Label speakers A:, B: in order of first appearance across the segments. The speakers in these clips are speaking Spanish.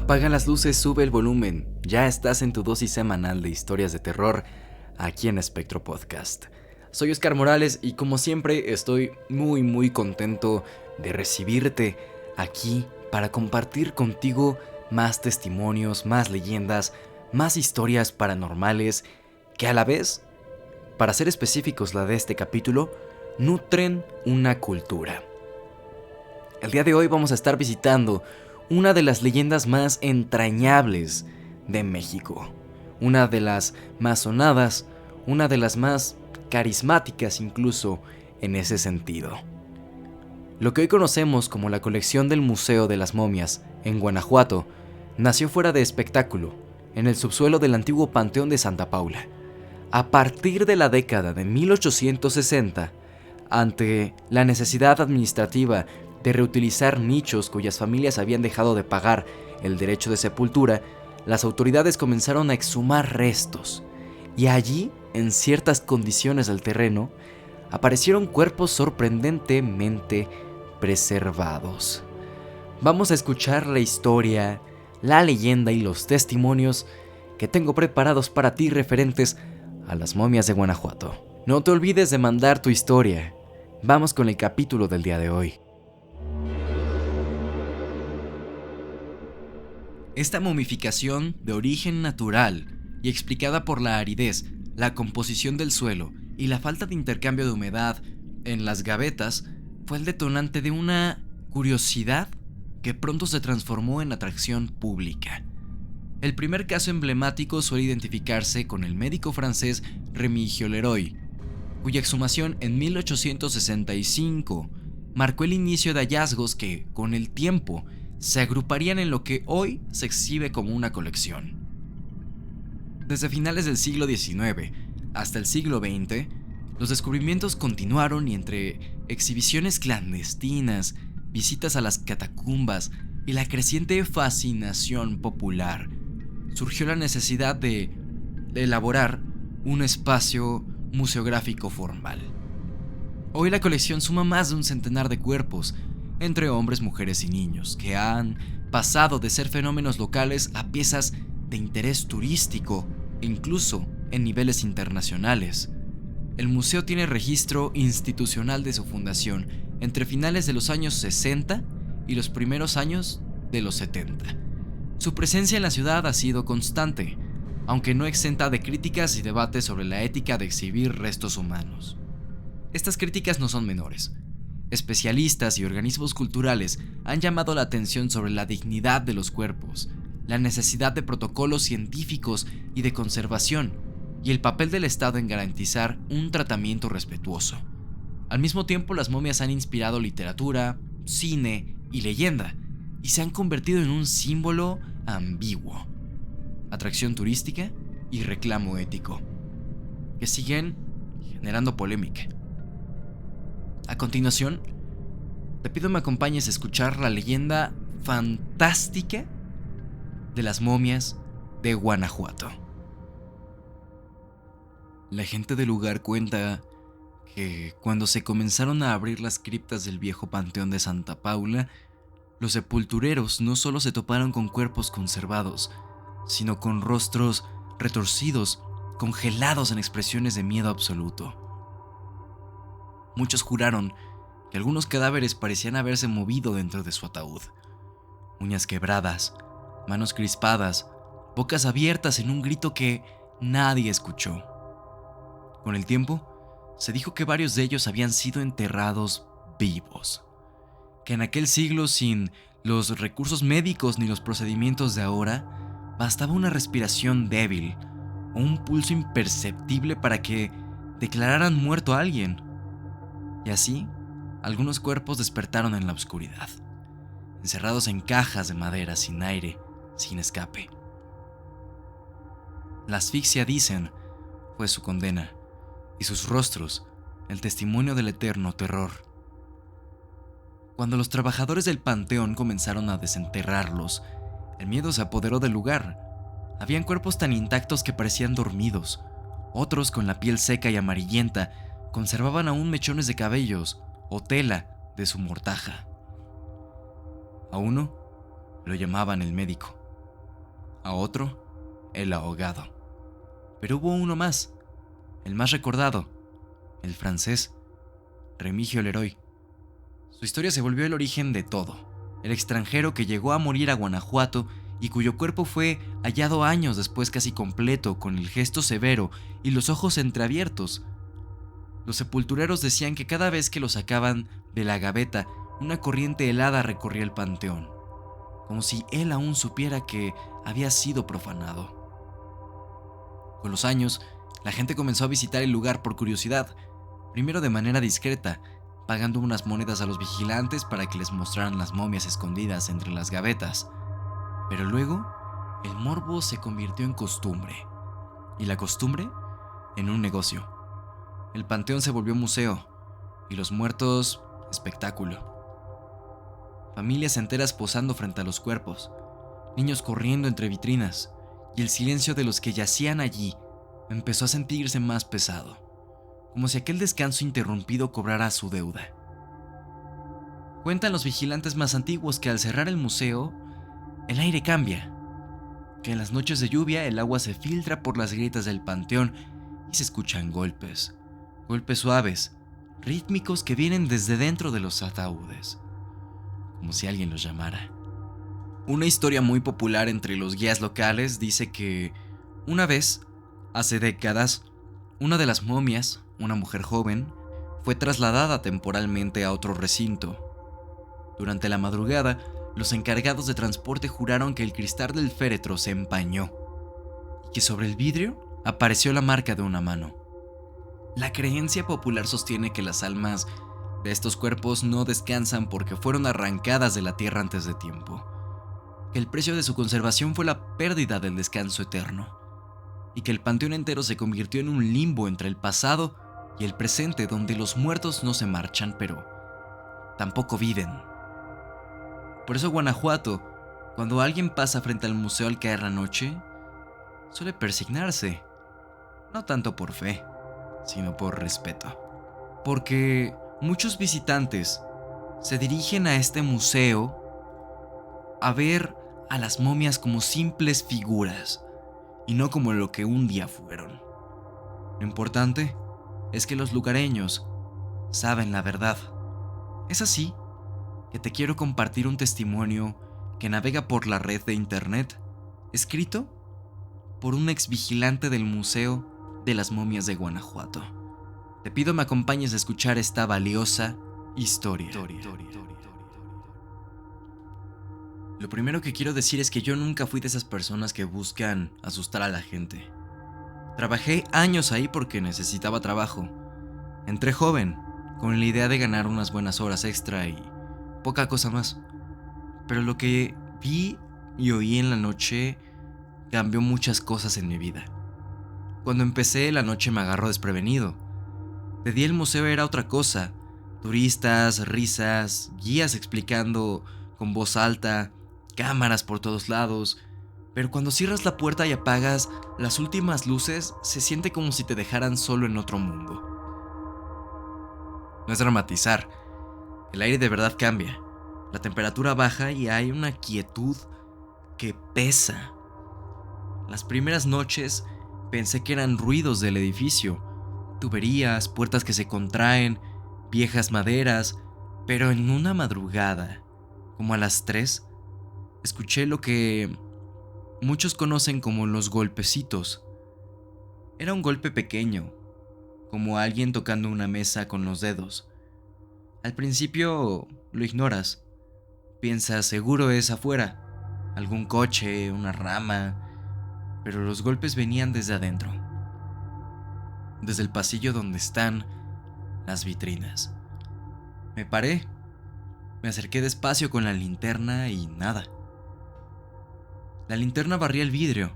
A: Apaga las luces, sube el volumen. Ya estás en tu dosis semanal de historias de terror aquí en Espectro Podcast. Soy Oscar Morales y como siempre estoy muy contento de recibirte aquí para compartir contigo más testimonios, más leyendas, más historias paranormales que a la vez, para ser específicos la de este capítulo, nutren una cultura. El día de hoy vamos a estar visitando una de las leyendas más entrañables de México, una de las más sonadas, una de las más carismáticas incluso en ese sentido. Lo que hoy conocemos como la colección del Museo de las Momias en Guanajuato nació fuera de espectáculo, en el subsuelo del antiguo Panteón de Santa Paula. A partir de la década de 1860, ante la necesidad administrativa de reutilizar nichos cuyas familias habían dejado de pagar el derecho de sepultura, las autoridades comenzaron a exhumar restos, y allí, en ciertas condiciones del terreno, aparecieron cuerpos sorprendentemente preservados. Vamos a escuchar la historia, la leyenda y los testimonios que tengo preparados para ti referentes a las momias de Guanajuato. No te olvides de mandar tu historia. Vamos con el capítulo del día de hoy. Esta momificación, de origen natural y explicada por la aridez, la composición del suelo y la falta de intercambio de humedad en las gavetas, fue el detonante de una curiosidad que pronto se transformó en atracción pública. El primer caso emblemático suele identificarse con el médico francés Rémy Leroy, cuya exhumación en 1865 marcó el inicio de hallazgos que, con el tiempo, se agruparían en lo que hoy se exhibe como una colección. Desde finales del siglo XIX hasta el siglo XX, los descubrimientos continuaron y entre exhibiciones clandestinas, visitas a las catacumbas y la creciente fascinación popular, surgió la necesidad de elaborar un espacio museográfico formal. Hoy la colección suma más de un centenar de cuerpos, entre hombres, mujeres y niños, que han pasado de ser fenómenos locales a piezas de interés turístico e incluso en niveles internacionales. El museo tiene registro institucional de su fundación entre finales de los años 60 y los primeros años de los 70. Su presencia en la ciudad ha sido constante, aunque no exenta de críticas y debates sobre la ética de exhibir restos humanos. Estas críticas no son menores. Especialistas y organismos culturales han llamado la atención sobre la dignidad de los cuerpos, la necesidad de protocolos científicos y de conservación, y el papel del Estado en garantizar un tratamiento respetuoso. Al mismo tiempo, las momias han inspirado literatura, cine y leyenda, y se han convertido en un símbolo ambiguo, atracción turística y reclamo ético, que siguen generando polémica. A continuación, te pido me acompañes a escuchar la leyenda fantástica de las momias de Guanajuato. La gente del lugar cuenta que cuando se comenzaron a abrir las criptas del viejo Panteón de Santa Paula, los sepultureros no solo se toparon con cuerpos conservados, sino con rostros retorcidos, congelados en expresiones de miedo absoluto. Muchos juraron que algunos cadáveres parecían haberse movido dentro de su ataúd. Uñas quebradas, manos crispadas, bocas abiertas en un grito que nadie escuchó. Con el tiempo, se dijo que varios de ellos habían sido enterrados vivos, que en aquel siglo, sin los recursos médicos ni los procedimientos de ahora, bastaba una respiración débil o un pulso imperceptible para que declararan muerto a alguien. Y así, algunos cuerpos despertaron en la oscuridad, encerrados en cajas de madera sin aire, sin escape. La asfixia, dicen, fue su condena, y sus rostros, el testimonio del eterno terror. Cuando los trabajadores del panteón comenzaron a desenterrarlos, el miedo se apoderó del lugar. Habían cuerpos tan intactos que parecían dormidos. Otros, con la piel seca y amarillenta, conservaban aún mechones de cabellos o tela de su mortaja. A uno lo llamaban el médico, a otro el ahogado. Pero hubo uno más, el más recordado, el francés, Remigio Leroy. Su historia se volvió el origen de todo. El extranjero que llegó a morir a Guanajuato y cuyo cuerpo fue hallado años después casi completo, con el gesto severo y los ojos entreabiertos. Los sepultureros decían que cada vez que lo sacaban de la gaveta, una corriente helada recorría el panteón, como si él aún supiera que había sido profanado. Con los años, la gente comenzó a visitar el lugar por curiosidad, primero de manera discreta, pagando unas monedas a los vigilantes para que les mostraran las momias escondidas entre las gavetas. Pero luego, el morbo se convirtió en costumbre, y la costumbre en un negocio. El panteón se volvió museo, y los muertos, espectáculo. Familias enteras posando frente a los cuerpos, niños corriendo entre vitrinas, y el silencio de los que yacían allí empezó a sentirse más pesado, como si aquel descanso interrumpido cobrara su deuda. Cuentan los vigilantes más antiguos que al cerrar el museo, el aire cambia, que en las noches de lluvia el agua se filtra por las grietas del panteón y se escuchan golpes suaves, rítmicos que vienen desde dentro de los ataúdes, como si alguien los llamara. Una historia muy popular entre los guías locales dice que una vez, hace décadas, una de las momias, una mujer joven, fue trasladada temporalmente a otro recinto. Durante la madrugada, los encargados de transporte juraron que el cristal del féretro se empañó y que sobre el vidrio apareció la marca de una mano. La creencia popular sostiene que las almas de estos cuerpos no descansan porque fueron arrancadas de la tierra antes de tiempo, que el precio de su conservación fue la pérdida del descanso eterno, y que el panteón entero se convirtió en un limbo entre el pasado y el presente, donde los muertos no se marchan, pero tampoco viven. Por eso Guanajuato, cuando alguien pasa frente al museo al caer la noche, suele persignarse, no tanto por fe, sino por respeto. Porque muchos visitantes se dirigen a este museo a ver a las momias como simples figuras y no como lo que un día fueron. Lo importante es que los lugareños saben la verdad. Es así que te quiero compartir un testimonio que navega por la red de internet, escrito por un ex vigilante del Museo de las Momias de Guanajuato. Te pido me acompañes a escuchar esta valiosa historia. Lo primero que quiero decir es que yo nunca fui de esas personas que buscan asustar a la gente. Trabajé años ahí porque necesitaba trabajo. Entré joven, con la idea de ganar unas buenas horas extra y poca cosa más. Pero lo que vi y oí en la noche cambió muchas cosas en mi vida. Cuando empecé, la noche me agarró desprevenido. De día el museo era otra cosa. Turistas, risas, guías explicando con voz alta, cámaras por todos lados. Pero cuando cierras la puerta y apagas las últimas luces, se siente como si te dejaran solo en otro mundo. No es dramatizar. El aire de verdad cambia. La temperatura baja y hay una quietud que pesa. Las primeras noches pensé que eran ruidos del edificio, tuberías, puertas que se contraen, viejas maderas, pero en una madrugada, como a las 3, escuché lo que muchos conocen como los golpecitos. Era un golpe pequeño, como alguien tocando una mesa con los dedos. Al principio lo ignoras, piensas seguro es afuera, algún coche, una rama, pero los golpes venían desde adentro, desde el pasillo donde están las vitrinas. Me paré, me acerqué despacio con la linterna y nada. La linterna barría el vidrio,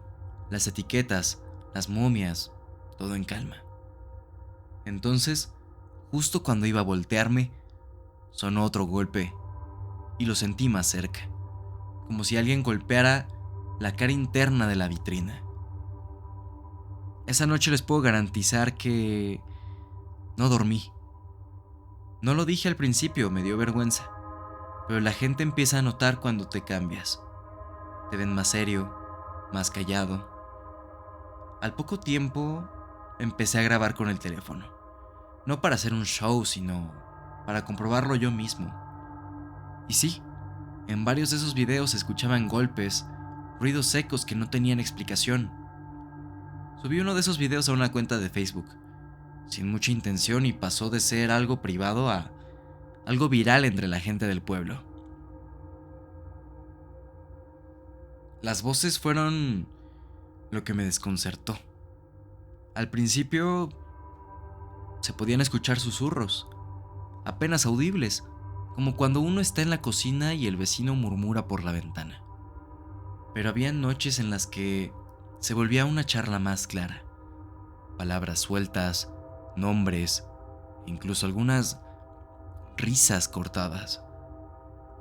A: las etiquetas, las momias, todo en calma. Entonces, justo cuando iba a voltearme, sonó otro golpe y lo sentí más cerca, como si alguien golpeara la cara interna de la vitrina. Esa noche les puedo garantizar que no dormí. No lo dije al principio, me dio vergüenza, pero la gente empieza a notar cuando te cambias. Te ven más serio, más callado. Al poco tiempo empecé a grabar con el teléfono, no para hacer un show, sino para comprobarlo yo mismo. Y sí, en varios de esos videos se escuchaban golpes, ruidos secos que no tenían explicación. Subí uno de esos videos a una cuenta de Facebook, sin mucha intención, y pasó de ser algo privado a algo viral entre la gente del pueblo. Las voces fueron lo que me desconcertó. Al principio se podían escuchar susurros, apenas audibles, como cuando uno está en la cocina y el vecino murmura por la ventana. Pero había noches en las que se volvía una charla más clara. Palabras sueltas, nombres, incluso algunas risas cortadas.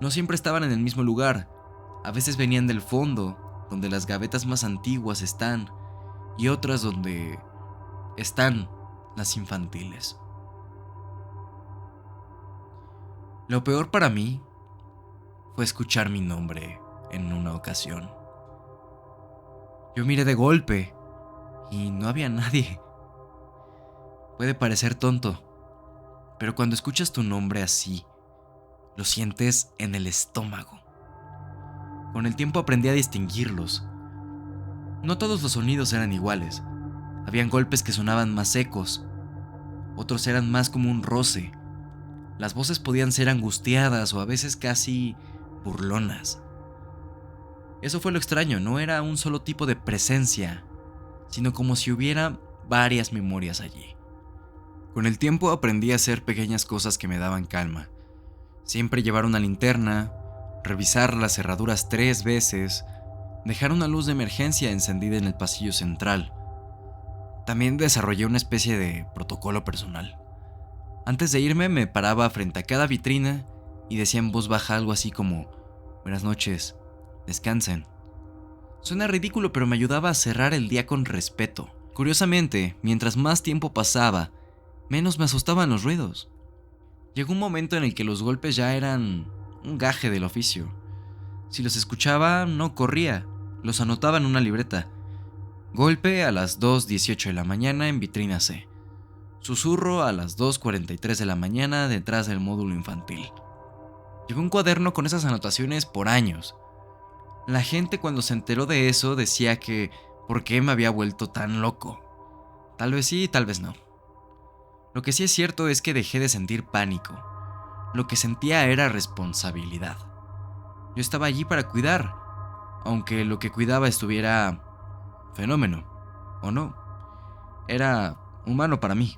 A: No siempre estaban en el mismo lugar. A veces venían del fondo, donde las gavetas más antiguas están, y otras donde están las infantiles. Lo peor para mí fue escuchar mi nombre en una ocasión. Yo miré de golpe y no había nadie. Puede parecer tonto, pero cuando escuchas tu nombre así, lo sientes en el estómago. Con el tiempo aprendí a distinguirlos. No todos los sonidos eran iguales. Habían golpes que sonaban más secos, otros eran más como un roce. Las voces podían ser angustiadas o a veces casi burlonas. Eso fue lo extraño, no era un solo tipo de presencia, sino como si hubiera varias memorias allí. Con el tiempo aprendí a hacer pequeñas cosas que me daban calma. Siempre llevar una linterna, revisar las cerraduras 3 veces, dejar una luz de emergencia encendida en el pasillo central. También desarrollé una especie de protocolo personal. Antes de irme me paraba frente a cada vitrina y decía en voz baja algo así como: buenas noches, descansen. Suena ridículo, pero me ayudaba a cerrar el día con respeto. Curiosamente, mientras más tiempo pasaba, menos me asustaban los ruidos. Llegó un momento en el que los golpes ya eran un gaje del oficio. Si los escuchaba, no corría, los anotaba en una libreta. Golpe a las 2:18 de la mañana en vitrina C. Susurro a las 2:43 de la mañana detrás del módulo infantil. Llevé un cuaderno con esas anotaciones por años. La gente, cuando se enteró de eso, decía que ¿por qué me había vuelto tan loco? Tal vez sí, tal vez no. Lo que sí es cierto es que dejé de sentir pánico. Lo que sentía era responsabilidad. Yo estaba allí para cuidar, aunque lo que cuidaba estuviera fenómeno, o no. Era humano para mí.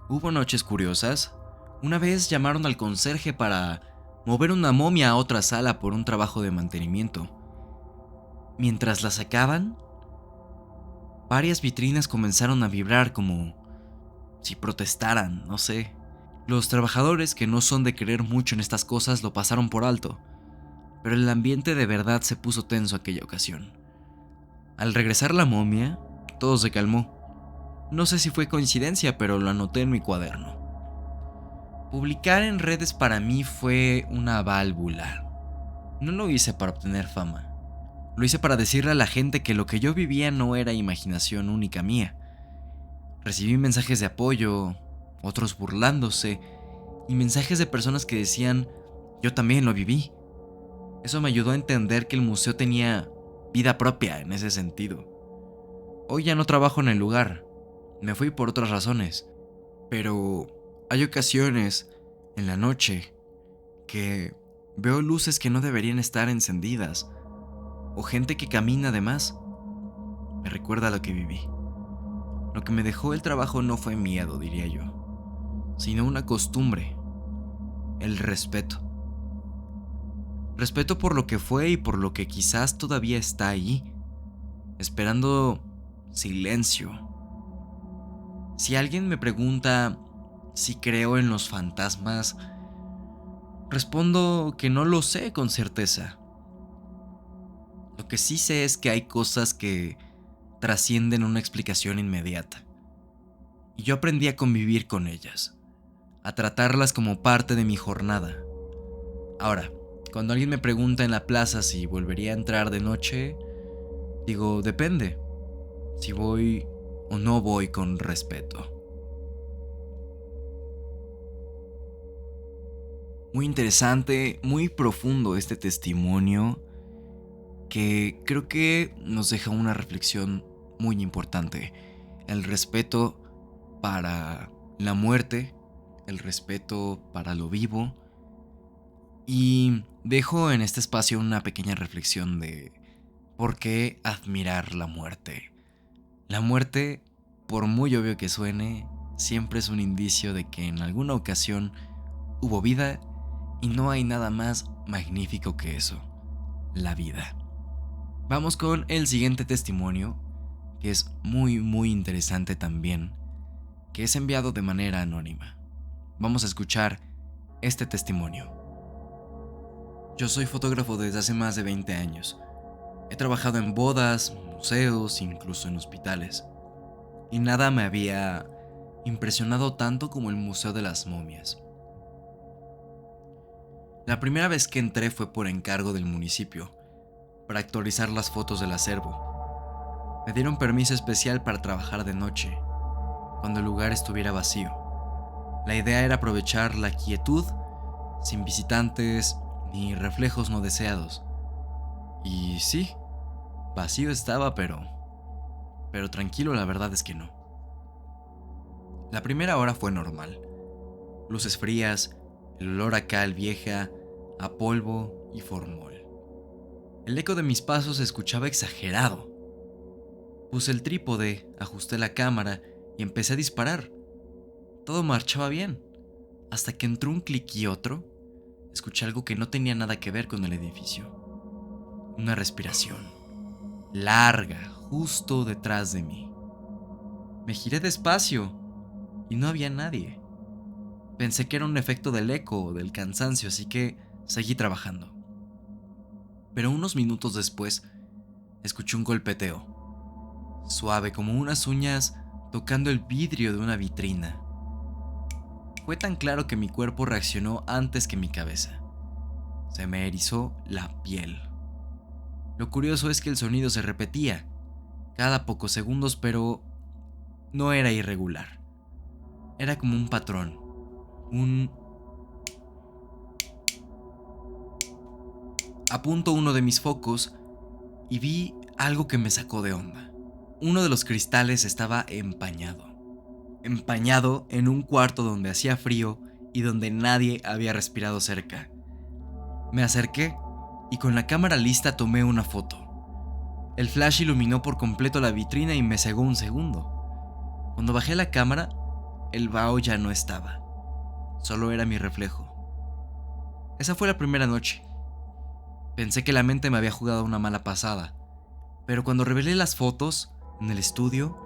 A: Hubo noches curiosas. Una vez llamaron al conserje para mover una momia a otra sala por un trabajo de mantenimiento. Mientras la sacaban, varias vitrinas comenzaron a vibrar como si protestaran, no sé. Los trabajadores, que no son de creer mucho en estas cosas, lo pasaron por alto, pero el ambiente de verdad se puso tenso aquella ocasión. Al regresar la momia, todo se calmó. No sé si fue coincidencia, pero lo anoté en mi cuaderno. Publicar en redes para mí fue una válvula. No lo hice para obtener fama. Lo hice para decirle a la gente que lo que yo vivía no era imaginación única mía. Recibí mensajes de apoyo, otros burlándose, y mensajes de personas que decían: yo también lo viví. Eso me ayudó a entender que el museo tenía vida propia en ese sentido. Hoy ya no trabajo en el lugar, me fui por otras razones, pero hay ocasiones en la noche que veo luces que no deberían estar encendidas, o gente que camina de más. Me recuerda lo que viví. Lo que me dejó el trabajo no fue miedo, diría yo, sino una costumbre: el respeto. Respeto por lo que fue y por lo que quizás todavía está allí, esperando silencio. Si alguien me pregunta si creo en los fantasmas, respondo que no lo sé con certeza. Lo que sí sé es que hay cosas que trascienden una explicación inmediata. Y yo aprendí a convivir con ellas, a tratarlas como parte de mi jornada. Ahora, cuando alguien me pregunta en la plaza si volvería a entrar de noche, Digo, depende si voy o no voy con respeto. Muy interesante, muy profundo este testimonio que creo que nos deja una reflexión muy importante. El respeto para la muerte, el respeto para lo vivo. Y dejo en este espacio una pequeña reflexión de por qué admirar la muerte. La muerte, por muy obvio que suene, siempre es un indicio de que en alguna ocasión hubo vida y no hay nada más magnífico que eso, la vida. Vamos con el siguiente testimonio, que es muy interesante también, que es enviado de manera anónima. Vamos a escuchar este testimonio. Yo soy fotógrafo desde hace más de 20 años. He trabajado en bodas, museos, incluso en hospitales. Y nada me había impresionado tanto como el Museo de las Momias. La primera vez que entré fue por encargo del municipio, para actualizar las fotos del acervo. Me dieron permiso especial para trabajar de noche, cuando el lugar estuviera vacío. La idea era aprovechar la quietud, sin visitantes ni reflejos no deseados. Y sí, vacío estaba, pero tranquilo, la verdad es que no. La primera hora fue normal. Luces frías, el olor a cal vieja, a polvo y formol. El eco de mis pasos se escuchaba exagerado. Puse el trípode, ajusté la cámara y empecé a disparar. Todo marchaba bien, hasta que entró un clic y otro. Escuché algo que no tenía nada que ver con el edificio. Una respiración larga, justo detrás de mí. Me giré despacio y no había nadie. Pensé que era un efecto del eco o del cansancio, así que seguí trabajando. Pero unos minutos después, escuché un golpeteo, suave como unas uñas tocando el vidrio de una vitrina. Fue tan claro que mi cuerpo reaccionó antes que mi cabeza. Se me erizó la piel. Lo curioso es que el sonido se repetía, cada pocos segundos, pero no era irregular. Era como un patrón, un... Apunto uno de mis focos y vi algo que me sacó de onda. Uno de los cristales estaba empañado. Empañado en un cuarto donde hacía frío y donde nadie había respirado cerca. Me acerqué y con la cámara lista tomé una foto. El flash iluminó por completo la vitrina y me cegó un segundo. Cuando bajé la cámara, el vaho ya no estaba. Solo era mi reflejo. Esa fue la primera noche. Pensé que la mente me había jugado una mala pasada, pero cuando revelé las fotos en el estudio,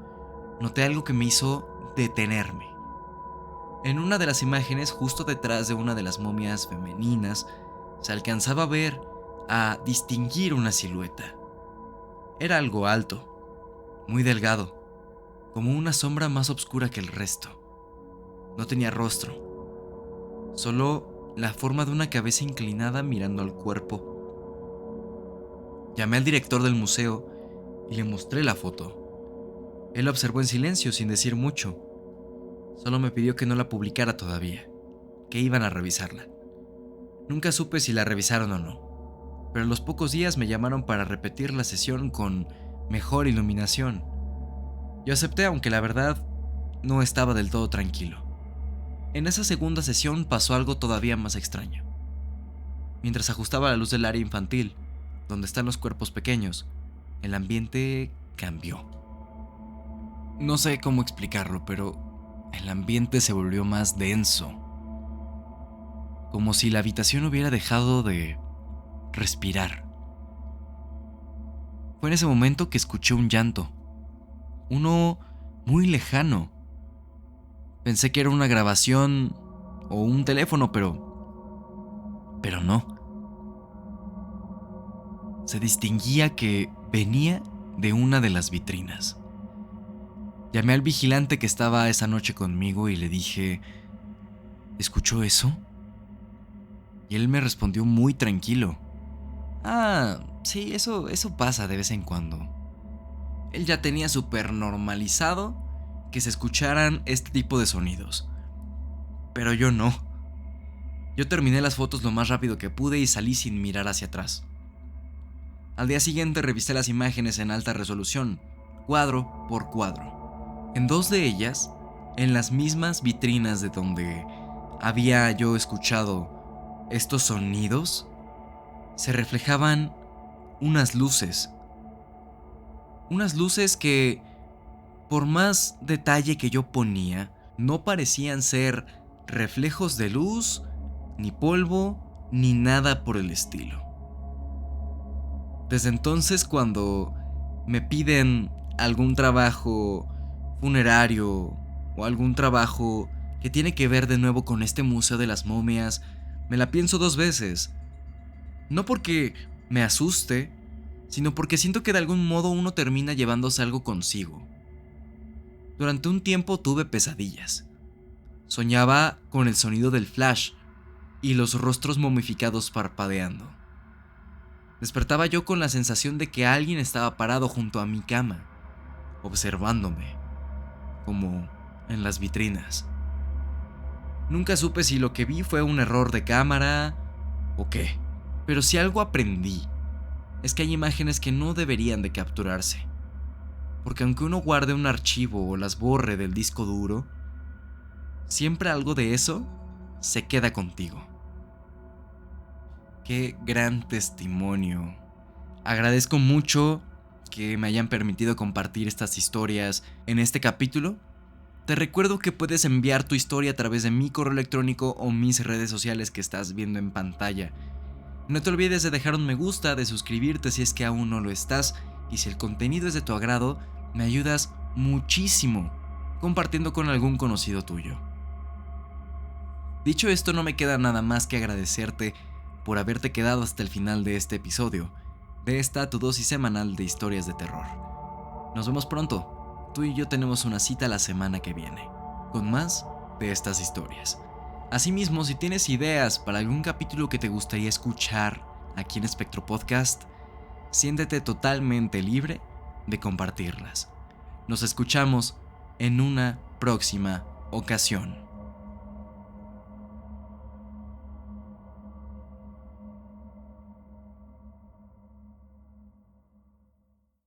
A: noté algo que me hizo detenerme. En una de las imágenes, justo detrás de una de las momias femeninas, se alcanzaba a distinguir una silueta. Era algo alto, muy delgado, como una sombra más oscura que el resto. No tenía rostro, solo la forma de una cabeza inclinada mirando al cuerpo. Llamé al director del museo y le mostré la foto. Él la observó en silencio sin decir mucho. Solo me pidió que no la publicara todavía, que iban a revisarla. Nunca supe si la revisaron o no, pero a los pocos días me llamaron para repetir la sesión con mejor iluminación. Yo acepté, aunque la verdad no estaba del todo tranquilo. En esa segunda sesión pasó algo todavía más extraño. Mientras ajustaba la luz del área infantil, donde están los cuerpos pequeños, el ambiente cambió. No sé cómo explicarlo, pero el ambiente se volvió más denso. Como si la habitación hubiera dejado de respirar. Fue en ese momento que escuché un llanto. Uno muy lejano. Pensé que era una grabación o un teléfono, pero no. Se distinguía que venía de una de las vitrinas. Llamé al vigilante que estaba esa noche conmigo y le dije, ¿escuchó eso? Y él me respondió muy tranquilo. Ah, sí, eso pasa de vez en cuando. él ya tenía súper normalizado que se escucharan este tipo de sonidos. Pero yo no. Yo terminé las fotos lo más rápido que pude y salí sin mirar hacia atrás. Al día siguiente revisé las imágenes en alta resolución, cuadro por cuadro. En 2 de ellas, en las mismas vitrinas de donde había yo escuchado estos sonidos, se reflejaban unas luces. Unas luces que, por más detalle que yo ponía, no parecían ser reflejos de luz, ni polvo, ni nada por el estilo. Desde entonces, cuando me piden algún trabajo funerario o algún trabajo que tiene que ver de nuevo con este Museo de las Momias, me la pienso 2 veces. No porque me asuste, sino porque siento que de algún modo uno termina llevándose algo consigo. Durante un tiempo tuve pesadillas. Soñaba con el sonido del flash y los rostros momificados parpadeando. Despertaba yo con la sensación de que alguien estaba parado junto a mi cama, observándome, como en las vitrinas. Nunca supe si lo que vi fue un error de cámara o qué, pero si algo aprendí es que hay imágenes que no deberían de capturarse, porque aunque uno guarde un archivo o las borre del disco duro, siempre algo de eso se queda contigo. Qué gran testimonio. Agradezco mucho que me hayan permitido compartir estas historias en este capítulo. Te recuerdo que puedes enviar tu historia a través de mi correo electrónico o mis redes sociales que estás viendo en pantalla. No te olvides de dejar un me gusta, de suscribirte si es que aún no lo estás, y si el contenido es de tu agrado, me ayudas muchísimo compartiendo con algún conocido tuyo. Dicho esto, no me queda nada más que agradecerte por haberte quedado hasta el final de este episodio, de esta tu dosis semanal de historias de terror. Nos vemos pronto. Tú y yo tenemos una cita la semana que viene, con más de estas historias. Asimismo, si tienes ideas para algún capítulo que te gustaría escuchar aquí en Espectro Podcast, siéntete totalmente libre de compartirlas. Nos escuchamos en una próxima ocasión.